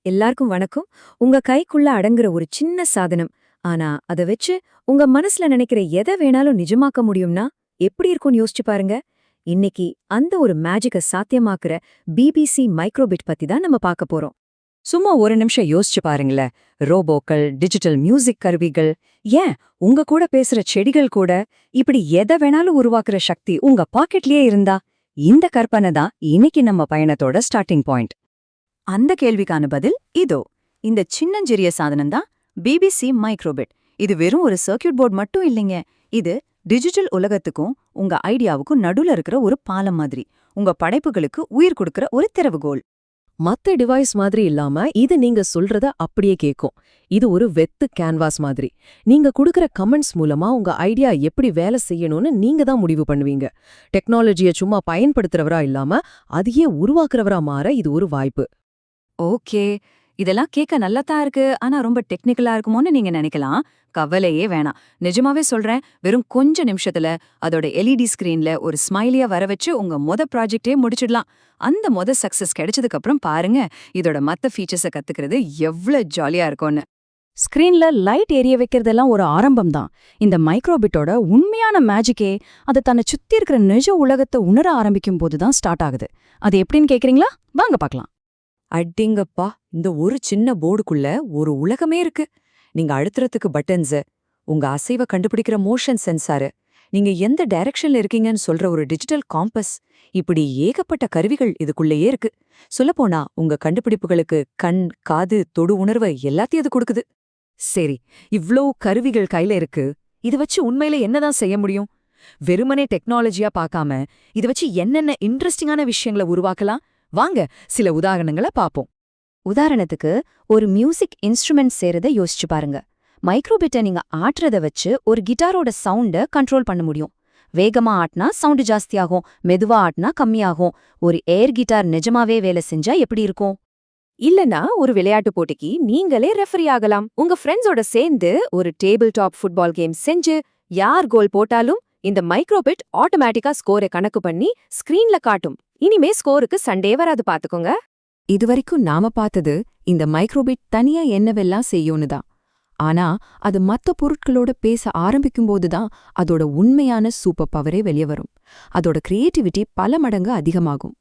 எல்லாருக்கும் வணக்கம். உங்க கைக்குள்ள அடங்குற ஒரு சின்ன சாதனம். ஆனா அத வச்சு உங்க மனசுல நினைக்கிற எதை வேணாலும் நிஜமாக்க முடியும்னா எப்படி இருக்கும்னு யோசிச்சு பாருங்க. இன்னைக்கு அந்த ஒரு மேஜிக்க சாத்தியமாக்குற பிபிசி மைக்ரோபிட் பத்தி தான் நம்ம பார்க்க போறோம். சும்மா ஒரு நிமிஷம் யோசிச்சு பாருங்களேன். ரோபோக்கள், டிஜிட்டல் மியூசிக் கருவிகள், ஏன் உங்க கூட பேசுற செடிகள் கூட இப்படி எதை வேணாலும் உருவாக்குற சக்தி உங்க பாக்கெட்லயே இருந்தா, இந்த கற்பனை தான் இன்னைக்கு நம்ம பயணத்தோட ஸ்டார்டிங் பாயிண்ட். அந்த கேள்விக்கான பதில் இதோ. இந்த சின்னஞ்சிறிய சாதனம் தான் பிபிசி மைக்ரோபிட். இது வெறும் ஒரு சர்க்கியூட் போர்டு மட்டும் இல்லைங்க. இது டிஜிட்டல் உலகத்துக்கும் உங்க ஐடியாவுக்கும் நடுவுல இருக்கிற ஒரு பாலம் மாதிரி. உங்க படைப்புகளுக்கு உயிர் கொடுக்கிற ஒரு திறவுகோல். மத்த டிவைஸ் மாதிரி இல்லாம இது நீங்க சொல்றத அப்படியே கேக்கும். இது ஒரு வெத்து கேன்வாஸ் மாதிரி. நீங்க குடுக்கற கமெண்ட்ஸ் மூலமா உங்க ஐடியா எப்படி வேலை செய்யணும்னு நீங்க தான் முடிவு பண்ணுவீங்க. டெக்னாலஜியை சும்மா பயன்படுத்துறவரா இல்லாம அதையே உருவாக்குறவரா மாற இது ஒரு வாய்ப்பு. ஓகே, இதெல்லாம் கேட்க நல்லாத்தான் இருக்கு. ஆனா ரொம்ப டெக்னிக்கலா இருக்குமோன்னு நீங்க நினைக்கலாம். கவலையே வேணாம். நிஜமாவே சொல்றேன், வெறும் கொஞ்ச நிமிஷத்துல அதோட எல்இடி ஸ்கிரீன்ல ஒரு ஸ்மைலியா வர வச்சு உங்க ப்ராஜெக்டே முடிச்சிடலாம். அந்த சக்சஸ் கிடைச்சதுக்கு அப்புறம் பாருங்க, இதோட மத்த ஃபீச்சர்ஸை கத்துக்கிறது எவ்வளவு ஜாலியா இருக்கும்னு. ஸ்கிரீன்ல லைட் எரிய வைக்கிறதெல்லாம் ஒரு ஆரம்பம் தான். இந்த மைக்ரோபிட்டோட உண்மையான மேஜிக்கே அது தன்னை சுத்தி இருக்கிற நிஜ உலகத்தை உணர ஆரம்பிக்கும் போதுதான் ஸ்டார்ட் ஆகுது. அது எப்படின்னு கேக்குறீங்களா? வாங்க பார்க்கலாம். அடிங்கப்பா, இந்த ஒரு சின்ன போர்டுக்குள்ள ஒரு உலகமே இருக்கு. நீங்க அழுத்துறதுக்கு பட்டன்ஸ், உங்க அசைவை கண்டுபிடிக்கிற மோஷன் சென்சாரு, நீங்க எந்த டைரக்ஷன்ல இருக்கீங்கன்னு சொல்ற ஒரு டிஜிட்டல் காம்பஸ், இப்படி ஏகப்பட்ட கருவிகள் இதுக்குள்ளேயே இருக்கு. சொல்லப்போனா உங்க கண்டுபிடிப்புகளுக்கு கண், காது, தொடு உணர்வை எல்லாத்தையும் அது கொடுக்குது. சரி, இவ்ளோ கருவிகள் கையில இருக்கு. இத வச்சு உண்மையில என்னதான் செய்ய முடியும்? வெறுமனே டெக்னாலஜியா பார்க்காம இத வச்சு என்னென்ன இன்ட்ரெஸ்டிங்கான விஷயங்களை உருவாக்கலாம்? வாங்க சில உதாரணங்களை பாப்போம். உதாரணத்துக்கு, ஒரு மியூசிக் இன்ஸ்ட்ருமெண்ட் சேரத யோசிச்சு பாருங்க. மைக்ரோபிட்டை நீங்க ஆட்டுறத வச்சு ஒரு கிட்டாரோட சவுண்ட கண்ட்ரோல் பண்ண முடியும். வேகமா ஆட்டினா சவுண்டு ஜாஸ்தியாகும், மெதுவா ஆட்டினா கம்மியாகும். ஒரு ஏர் கிட்டார் நிஜமாவே வேலை செஞ்சா எப்படி இருக்கும்? இல்லனா ஒரு விளையாட்டு போட்டிக்கு நீங்களே ரெஃபரி ஆகலாம். உங்க ஃப்ரெண்ட்ஸோட சேர்ந்து ஒரு டேபிள் டாப் ஃபுட்பால் கேம் செஞ்சு யார் கோல் போட்டாலும் இந்த மைக்ரோபிட் ஆட்டோமேட்டிக்கா ஸ்கோரை கணக்கு பண்ணி ஸ்கிரீன்ல காட்டும். இனிமே ஸ்கோருக்கு சண்டே வராது பாத்துக்கோங்க. இதுவரைக்கும் நாம பார்த்தது இந்த மைக்ரோபிட் தனியா என்னவெல்லாம் செய்யும்னு தான். ஆனா அது மத்த பொருட்களோட பேச ஆரம்பிக்கும்போது தான் அதோட உண்மையான சூப்பர் பவரே வெளியே வரும். அதோட கிரியேட்டிவிட்டி பல மடங்கு அதிகமாகும்.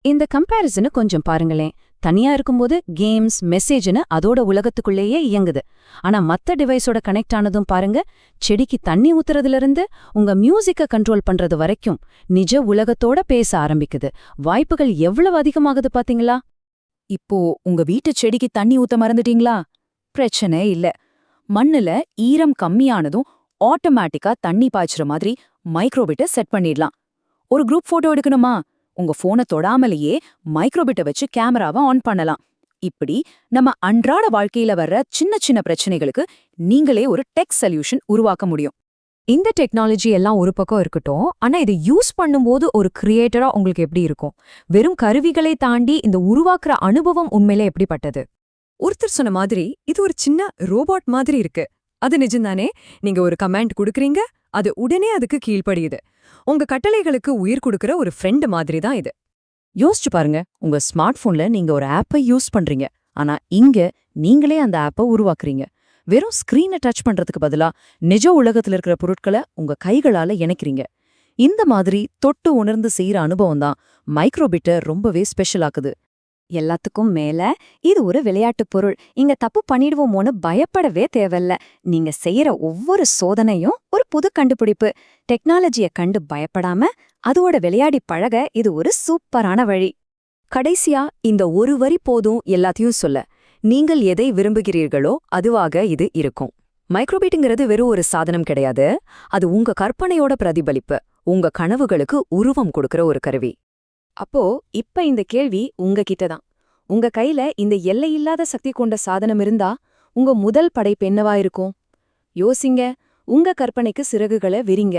இந்த கம்பேரிசனை கொஞ்சம் பாருங்களேன். தனியா இருக்கும்போது கேம்ஸ், மெசேஜ்னு அதோட உலகத்துக்குள்ளேயே இயங்குது. ஆனா மத்த டிவைஸோட கனெக்ட் ஆனதும் பாருங்க, செடிக்கு தண்ணி ஊத்துறதுல இருந்து உங்க மியூசிக்க கண்ட்ரோல் பண்றது வரைக்கும் நிஜ உலகத்தோட பேச ஆரம்பிக்குது. வாய்ப்புகள் எவ்வளவு அதிகமாகுது பாத்தீங்களா? இப்போ உங்க வீட்டு செடிக்கு தண்ணி ஊத்த மறந்துட்டீங்களா? பிரச்சனை இல்ல. மண்ணுல ஈரம் கம்மியானதும் ஆட்டோமேட்டிக்கா தண்ணி பாய்ச்சுற மாதிரி மைக்ரோபிட்ட செட் பண்ணிடலாம். ஒரு குரூப் போட்டோ எடுக்கணுமா? உங்க போனை தொடாமலேயே மைக்ரோபிட்ட வச்சு கேமராவை ஆன் பண்ணலாம். இப்படி நம்ம அன்றாட வாழ்க்கையில வர்ற சின்ன சின்ன பிரச்சனைகளுக்கு நீங்களே ஒரு டெக் சொல்யூஷன் உருவாக்க முடியும். இந்த டெக்னாலஜி எல்லாம் ஒரு பக்கம் இருக்கட்டும், ஆனா இதை யூஸ் பண்ணும்போது ஒரு கிரியேட்டரா உங்களுக்கு எப்படி இருக்கும்? வெறும் கருவிகளை தாண்டி இந்த உருவாக்குற அனுபவம் உண்மையிலே எப்படிப்பட்டது? ஒருத்தர் சொன்ன மாதிரி இது ஒரு சின்ன ரோபோட் மாதிரி இருக்கு. அது நிஜம்தானே? நீங்க ஒரு கமெண்ட் கொடுக்கறீங்க, அது உடனே அதுக்கு கீழ்ப்படியுது. உங்க கட்டளைகளுக்கு உயிர் கொடுக்கிற ஒரு ஃப்ரெண்ட் மாதிரி தான் இது. யோசிச்சு பாருங்க, உங்க ஸ்மார்ட் போன்ல நீங்க ஒரு ஆப்பை யூஸ் பண்றீங்க. ஆனா இங்க நீங்களே அந்த ஆப்பை உருவாக்குறீங்க. வெறும் ஸ்கிரீனை டச் பண்றதுக்கு பதிலா நிஜ உலகத்துல இருக்கிற பொருட்களை உங்க கைகளால இணைக்கிறீங்க. இந்த மாதிரி தொட்டு உணர்ந்து செய்யற அனுபவம் தான் மைக்ரோபிட்ட ரொம்பவே ஸ்பெஷல் ஆக்குது. எல்லாத்துக்கும் மேல இது ஒரு விளையாட்டு பொருள். இங்க தப்பு பண்ணிடுவோமோன்னு பயப்படவே தேவையில்ல. நீங்க செய்யற ஒவ்வொரு சோதனையும் ஒரு புது கண்டுபிடிப்பு. டெக்னாலஜிய கண்டு பயப்படாம அதோட விளையாடி பழக இது ஒரு சூப்பரான வழி. கடைசியா இந்த ஒரு வரி போதும் எல்லாத்தையும் சொல்ல. நீங்கள் எதை விரும்புகிறீர்களோ அதுவாக இது இருக்கும். மைக்ரோபிட்டுங்கிறது வெறும் ஒரு சாதனம் கிடையாது. அது உங்க கற்பனையோட பிரதிபலிப்பு, உங்க கனவுகளுக்கு உருவம் கொடுக்கிற ஒரு கருவி. அப்போ இப்ப இந்த கேள்வி உங்ககிட்ட தான். உங்க கையில இந்த எல்லையில்லாத சக்தி கொண்ட சாதனம் இருந்தா உங்க முதல் படைப்பு என்னவா இருக்கும்? யோசிங்க. உங்க கற்பனைக்கு சிறகுகளை விரிங்க.